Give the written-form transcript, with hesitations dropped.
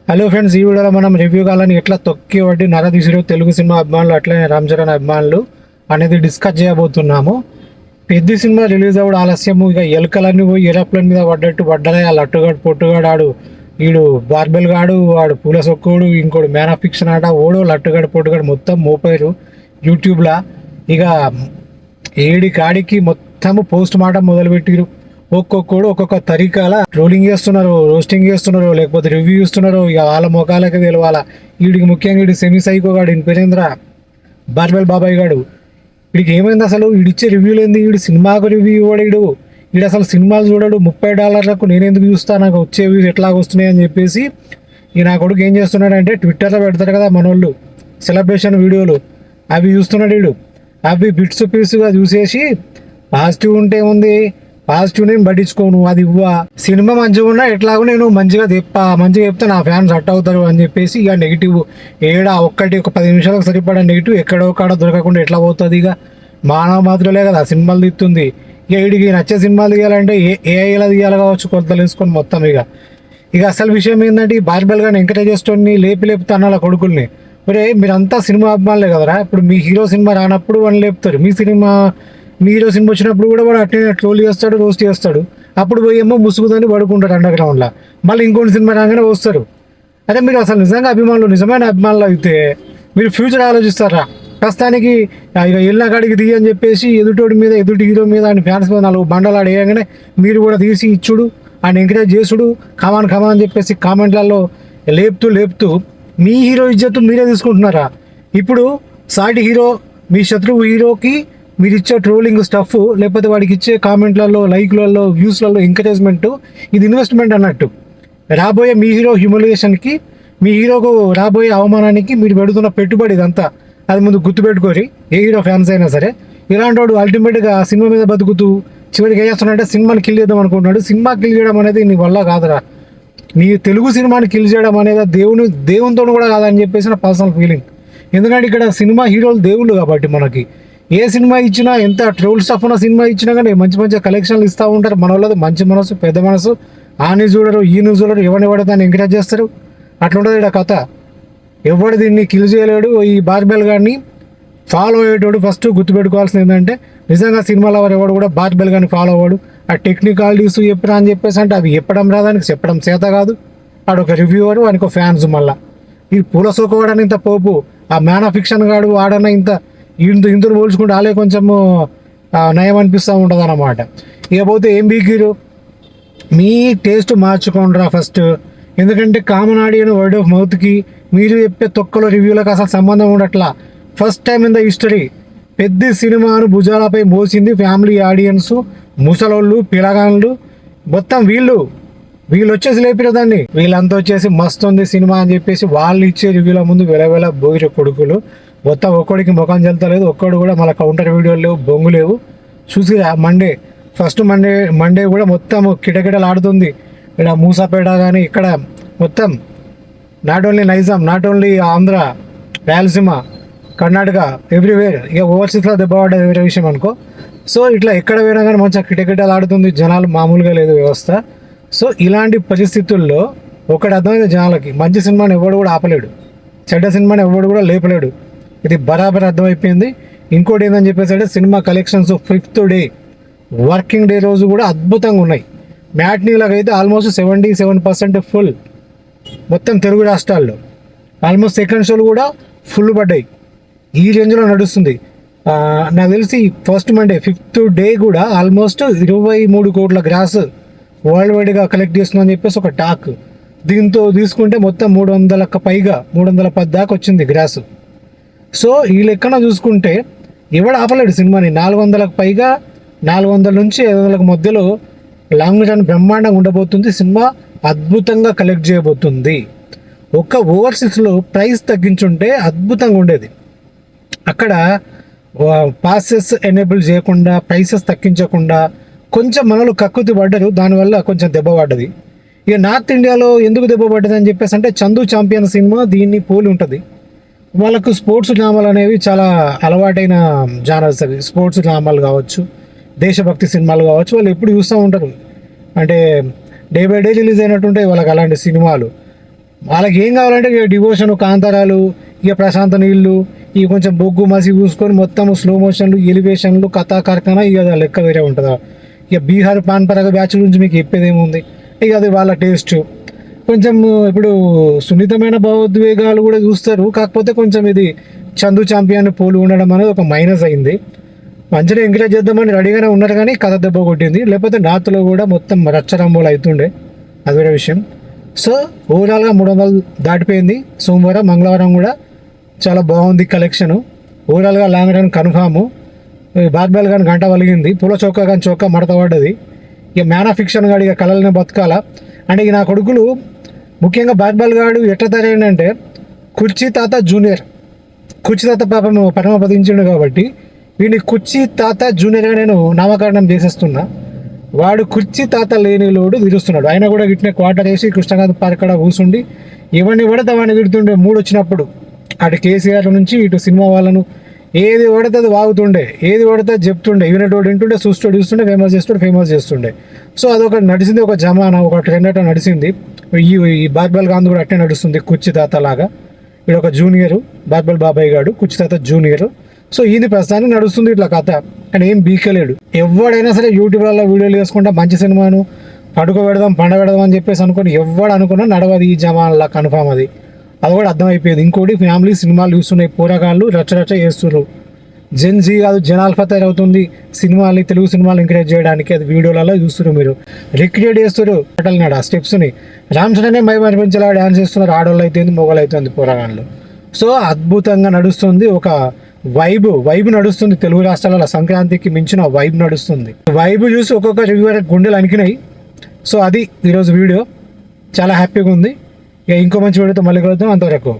Hello friends, ఈ వీడియోలో మనం రివ్యూ కాలని ఎట్లా తొక్కి వడ్డీ నరదీసిరు తెలుగు సినిమా అభిమానులు అట్లనే రామ్ చరణ్ అభిమానులు అనేది డిస్కస్ చేయబోతున్నాము. పెద్ద సినిమా రిలీజ్ అవ్వడం ఆలస్యము, ఇక ఎలుకలన్నీ పోయి ఏరోప్లేన్ మీద పడ్డట్టు పడ్డలే. ఆ లట్టుగాడు పొట్టుగాడు ఆడు, వీడు బార్బెల్ గాడు, వాడు పూల సొక్కుడు, ఇంకోటి మ్యాన్ ఆఫ్ ఫిక్షన్ ఆట, ఓడు లట్టుగాడు పొట్టుగాడు మొత్తం మోపారు యూట్యూబ్లో. ఇక ఏడి కాడికి మొత్తము పోస్ట్ మార్టం మొదలుపెట్టిరు. ఒక్కొక్కడు ఒక్కొక్క తరీకాల ట్రోలింగ్ చేస్తున్నారు, రోస్టింగ్ చేస్తున్నారు, లేకపోతే రివ్యూ ఇస్తున్నారు. ఇక వాళ్ళ ముఖాలకే తెలవాల. వీడికి ముఖ్యంగా వీడి సెమీ సైకో గాడు పేరేంద్ర బార్బెల్ బాబాయ్ గాడు, వీడికి ఏమైంది అసలు? వీడిచ్చే రివ్యూలు ఏంది? వీడి సినిమాకు రివ్యూ ఇవ్వడు. వీడు అసలు సినిమాలు చూడడు. $30 నేను ఎందుకు చూస్తాను, నాకు వచ్చే వ్యూస్ ఎట్లా వస్తున్నాయి అని చెప్పేసి ఈ నా కొడుకు ఏం చేస్తున్నాడంటే ట్విట్టర్లో పెడతారు కదా మనోళ్ళు సెలబ్రేషన్ వీడియోలు, అవి చూస్తున్నాడు వీడు. అవి బిట్స్ పీస్గా చూసేసి పాజిటివ్ ఉంటే ఉంది, పాజిటివ్ నేను పట్టించుకోను, అది ఇవ్వ. సినిమా మంచిగా ఉన్నా ఎట్లాగో నేను మంచిగా చెప్తే నా ఫ్యాన్స్ హట్ అవుతారు అని చెప్పేసి ఇక నెగిటివ్ ఒక 10 నిమిషాలకు సరిపడా నెగిటివ్ ఎక్కడో కాడ దొరకకుండా ఎట్లా పోతుంది? ఇక మానవ మాత్రలే కదా సినిమాలు తీస్తుంది. ఇక వీడికి నచ్చే సినిమాలు తీయాలంటే ఏఐలా తీయాలి కావచ్చు, కొలతలు వేసుకొని మొత్తం. ఇక అసలు విషయం ఏంటంటే ఈ బార్బెల్ గాని ఎంకరేజ్ చేస్తోని లేపి అన్నాల కొడుకుల్ని. ఒరే, మీరంతా సినిమా అభిమానులే కదరా, ఇప్పుడు మీ హీరో సినిమా రానప్పుడు వాళ్ళు లేపుతారు, మీ హీరో సినిమా వచ్చినప్పుడు కూడా వాడు అట్లనే ట్రోల్ చేస్తాడు, రోస్ట్ చేస్తాడు. అప్పుడు పోయేమో ముసుగుదని పడుకుంటాడు అండర్గ్రౌండ్లో. మళ్ళీ ఇంకోటి సినిమా రాగానే వస్తారు. అదే మీరు అసలు నిజంగా నిజమైన అభిమానులు అయితే మీరు ఫ్యూచర్ ఆలోచిస్తారా? ప్రస్తుతానికి ఇక ఎల్ల కాడికి తీయ అని చెప్పేసి ఎదుటి హీరో మీద ఆయన ఫ్యాన్స్ మీద 4 బండలు ఆడేయగానే మీరు కూడా తీసి ఇచ్చుడు, ఆయన ఎంకరేజ్ చేసుడు, కమాన్ అని చెప్పేసి కామెంట్లలో లేపుతూ మీ హీరో ఇజ్జత్తు మీరే తీసుకుంటున్నారా? ఇప్పుడు సాటి హీరో, మీ శత్రువు హీరోకి మీరు ఇచ్చే ట్రోలింగ్ స్టఫ్, లేకపోతే వాడికి ఇచ్చే కామెంట్లలో, లైక్లలో, వ్యూస్లలో ఎంకరేజ్మెంట్, ఇది ఇన్వెస్ట్మెంట్ అన్నట్టు. రాబోయే మీ హీరో హ్యూమిలియేషన్కి, మీ హీరోకు రాబోయే అవమానానికి మీరు పెడుతున్న పెట్టుబడి ఇదంతా. అది ముందు గుర్తుపెట్టుకోరి, ఏ హీరో ఫ్యాన్స్ అయినా సరే. ఇలాంటి వాడు అల్టిమేట్గా సినిమా మీద బతుకుతూ చివరికి ఏం చేస్తున్నాడంటే సినిమాని కిల్ చేద్దాం అనుకుంటున్నాడు. సినిమా కిల్ చేయడం అనేది నీ వల్ల కాదురా. నీ తెలుగు సినిమాని కిల్ చేయడం అనేది దేవునితో కూడా కాదని చెప్పేసి నా పర్సనల్ ఫీలింగ్. ఎందుకంటే ఇక్కడ సినిమా హీరోలు దేవుళ్ళు కాబట్టి మనకి ఏ సినిమా ఇచ్చినా, ఎంత ట్రోల్ స్టఫ్ ఉన్న సినిమా ఇచ్చినా కానీ మంచి కలెక్షన్లు ఇస్తూ ఉంటారు. మన వాళ్ళది మంచి మనసు, పెద్ద మనసు. ఆని చూడరు, ఈయన చూడరు, ఎవరిని పడితే దాన్ని ఎంకరేజ్ చేస్తారు. అట్లుంటుంది ఇక్కడ కథ. ఎవడు దీన్ని కిల్ చేయలేడు. ఈ బార్బెల్ గారిని ఫాలో అయ్యేటోడు ఫస్ట్ గుర్తుపెట్టుకోవాల్సింది ఏంటంటే, నిజంగా సినిమాలో ఎవడు కూడా బార్బెల్ గారిని ఫాలో అవ్వడు. ఆ టెక్నికాలిటీస్ చెప్పరా అని చెప్పేసి అంటే అవి చెప్పడం రాదానికి, చెప్పడం చేత కాదు. ఆడొక రివ్యూవరు, వానికి ఫ్యాన్స్. మళ్ళీ ఈ పూల సోకోవడానికి ఇంత పోపు, ఆ మ్యాన్ ఆఫ్ ఫిక్షన్ గాడు వాడన్న ఇంతను పోల్చుకుంటే వాళ్ళే కొంచెము నయం అనిపిస్తూ ఉంటుంది అన్నమాట. ఇకపోతే ఏం బీకిరు, మీ టేస్ట్ మార్చుకోండిరా ఫస్ట్. ఎందుకంటే కామన్ ఆడియన్ వర్డ్ ఆఫ్ మౌత్కి మీరు చెప్పే తొక్కలో రివ్యూలకు అసలు సంబంధం ఉండట్లా. First time in the history పెద్ద సినిమాను భుజాలపై మోసింది ఫ్యామిలీ ఆడియన్స్, ముసలోళ్ళు, పిలగాన్లు, మొత్తం వీళ్ళు వచ్చేసి లేపిన దాన్ని. వీళ్ళంతా వచ్చేసి మస్తు ఉంది సినిమా అని చెప్పేసి వాళ్ళు ఇచ్చే రివ్యూల ముందు వెలవెల బోగిర కొడుకులు. మొత్తం ఒక్కడికి ముఖం చెల్తలేదు, ఒక్కడు కూడా మళ్ళీ కౌంటర్ వీడియోలు లేవు, బొంగు లేవు. చూసిరా ఫస్ట్ మండే కూడా మొత్తం కిటకిటలు ఆడుతుంది. ఇక్కడ మూసాపేట కానీ ఇక్కడ మొత్తం not only Nizam, not only Andhra, Rayalaseema, Karnataka, everywhere. ఇక ఓవర్సీస్లో దెబ్బపడ్డది వేరే విషయం అనుకో. సో ఇట్లా ఎక్కడ పోయినా కానీ మంచిగా కిటకిటలు ఆడుతుంది. జనాలు మామూలుగా లేదు వ్యవస్థ. సో ఇలాంటి పరిస్థితుల్లో ఒకటి అర్థమైంది జనాలకి, మంచి సినిమాని ఎవడు కూడా ఆపలేడు, చెడ్డ సినిమాని ఎవడు కూడా లేపలేడు. ఇది బరాబర్ అర్థమైపోయింది. ఇంకోటి ఏంటని చెప్పేసి అంటే cinema collections 5th day working day రోజు కూడా అద్భుతంగా ఉన్నాయి. మ్యాట్నీలకు అయితే ఆల్మోస్ట్ 77% ఫుల్ మొత్తం తెలుగు రాష్ట్రాల్లో. ఆల్మోస్ట్ సెకండ్ షోలు కూడా ఫుల్ పడ్డాయి. ఈ రేంజ్లో నడుస్తుంది. నాకు తెలిసి ఫస్ట్ మండే 5th డే కూడా ఆల్మోస్ట్ 23 కోట్ల గ్రాస్ వరల్డ్ వైడ్గా కలెక్ట్ చేస్తుందని చెప్పేసి ఒక టాక్. దీంతో తీసుకుంటే మొత్తం 300లకు పైగా 310 దాకా వచ్చింది గ్రాస్. సో ఈ లెక్కన చూసుకుంటే ఎవడు ఆపలేడు సినిమాని. 400లకు పైగా, 400 నుంచి 500లకు మధ్యలో లాంగ్ రన్ బ్రహ్మాండంగా ఉండబోతుంది. సినిమా అద్భుతంగా కలెక్ట్ చేయబోతుంది. ఒక్క ఓవర్సీస్లో ప్రైస్ తగ్గించుంటే అద్భుతంగా ఉండేది. అక్కడ పాసెస్ ఎనేబుల్ చేయకుండా, ప్రైసెస్ తగ్గించకుండా కొంచెం మనలు కక్కుతి పడ్డారు. దానివల్ల కొంచెం దెబ్బ పడ్డది. ఇక నార్త్ ఇండియాలో ఎందుకు దెబ్బ పడ్డది అని చెప్పేసి అంటే చందు ఛాంపియన్ సినిమా దీన్ని పోలి ఉంటుంది. వాళ్ళకు స్పోర్ట్స్ డ్రామాలు అనేవి చాలా అలవాటైన జానర్స్. అవి స్పోర్ట్స్ డ్రామాలు కావచ్చు, దేశభక్తి సినిమాలు కావచ్చు, వాళ్ళు ఎప్పుడు చూస్తూ ఉంటారు. అంటే డే బై డే రిలీజ్ అయినట్టుంటాయి వాళ్ళకి అలాంటి సినిమాలు. వాళ్ళకి ఏం కావాలంటే ఇక డివోషన్, కాంతారాలు, ఇక ప్రశాంత నీళ్ళు, ఇక కొంచెం బొగ్గు మసి చూసుకొని మొత్తం స్లో మోషన్లు, ఎలివేషన్లు, కథా కార్ఖానా, ఇక అది లెక్క వేరే ఉంటుందా. ఇక బీహార్ పాన్ పరాగ బ్యాచ్ గురించి మీకు చెప్పేది ఏముంది, ఇక అది వాళ్ళ టేస్ట్. కొంచెం ఇప్పుడు సున్నితమైన భావోద్వేగాలు కూడా చూస్తారు, కాకపోతే కొంచెం ఇది చందు ఛాంపియన్ పోలు ఉండడం అనేది ఒక మైనస్ అయింది. మంచిగా ఎంకరేజ్ చేద్దామని రెడీగానే ఉన్నారు కానీ కథ దెబ్బ కొట్టింది, లేకపోతే నార్త్లో కూడా మొత్తం రచ్చరంబోలు అవుతుండే, అది వేరే విషయం. సో ఓవరాల్గా 300 దాటిపోయింది. సోమవారం, మంగళవారం కూడా చాలా బాగుంది కలెక్షను. ఓవరాల్గా లాంగ్ రన్ కన్ఫాము. బార్బెల్ కానీ గంట వలిగింది, పూల చౌక కానీ చౌక మడత పడ్డది. ఇక మ్యాన్ ఆఫ్ ఫిక్షన్ గాడు ఇక కళలనే బతకాల అంటే ఇక నా కొడుకులు ముఖ్యంగా బార్బెల్ గాడు ఎట్లా తయారైందంటే కుర్చీ తాత జూనియర్. కుర్చీ తాత పాపం పరమపదించిండు కాబట్టి వీడిని కుర్చీ తాత జూనియర్గా నేను నామకరణం చేసేస్తున్నా. వాడు కుర్చీ తాత లేని లోడు తిరుస్తున్నాడు. ఆయన కూడా గిట్నే క్వార్టర్ వేసి కృష్ణకాంత్ పార్క్ కాడ కూర్చుండి ఎవరిని పడితే వాడిని తిడుతుండే మూడు వచ్చినప్పుడు. అటు కేసీఆర్ నుంచి ఇటు సినిమా వాళ్ళను ఏది పడితే అది వాగుతుండే, ఏది పడితే చెప్తుండే, వినేటోడు వింటుండే, చూస్తుండే, ఫేమస్ చేస్తుండే. సో అదొక నడిచింది, ఒక జమానా, ఒక ట్రెండ్ అట్లా నడిచింది. ఈ బార్బెల్ గాంధీ కూడా అట్టే నడుస్తుంది కుర్చీ తాత లాగా. ఇక్కడ ఒక జూనియరు బార్బెల్ బాబాయ్ గాడు, కుర్చీ తాత జూనియరు. సో ఇది ప్రస్తుతానికి నడుస్తుంది ఇట్లా కథ, కానీ ఏం బీకలేడు. ఎవడైనా సరే యూట్యూబ్లలో వీడియోలు చేసుకుంటా మంచి సినిమాను పడుకోబెడదాం, పండబెడదాం అని చెప్పేసి అనుకుని ఎవడు అనుకున్నా నడవది ఈ జమాన్లా కన్ఫామ్. అది కూడా అర్థమైపోయింది. ఇంకోటి ఫ్యామిలీ సినిమాలు చూస్తున్నాయి, పోరగాళ్ళు రచ్చ చేస్తున్నారు. జెన్ జీ కాదు, జనాల్ఫా తయారవుతుంది సినిమాని, తెలుగు సినిమాలు ఎంకరేజ్ చేయడానికి. అది వీడియోలలో చూస్తున్నారు, మీరు రిక్రియేట్ చేస్తారు నాడు ఆ స్టెప్స్ని. రామ్ చరణ్ మైమర్పించేలా డ్యాన్స్ చేస్తున్నారు, ఆడవాళ్ళు అయితే మొగలు అవుతుంది పోరగాళ్ళు. సో అద్భుతంగా నడుస్తుంది, ఒక వైబ్ నడుస్తుంది. తెలుగు రాష్ట్రాలలో సంక్రాంతికి మించిన వైబ్ నడుస్తుంది. వైబ్ చూసి ఒక్కొక్క రివ్యూవర్ గుండెలు అనికినాయి. సో అది ఈరోజు వీడియో, చాలా హ్యాపీగా ఉంది. ఇక ఇంకో మంచి వీడియోతో మళ్ళీ కలుద్దాం. అంతవరకు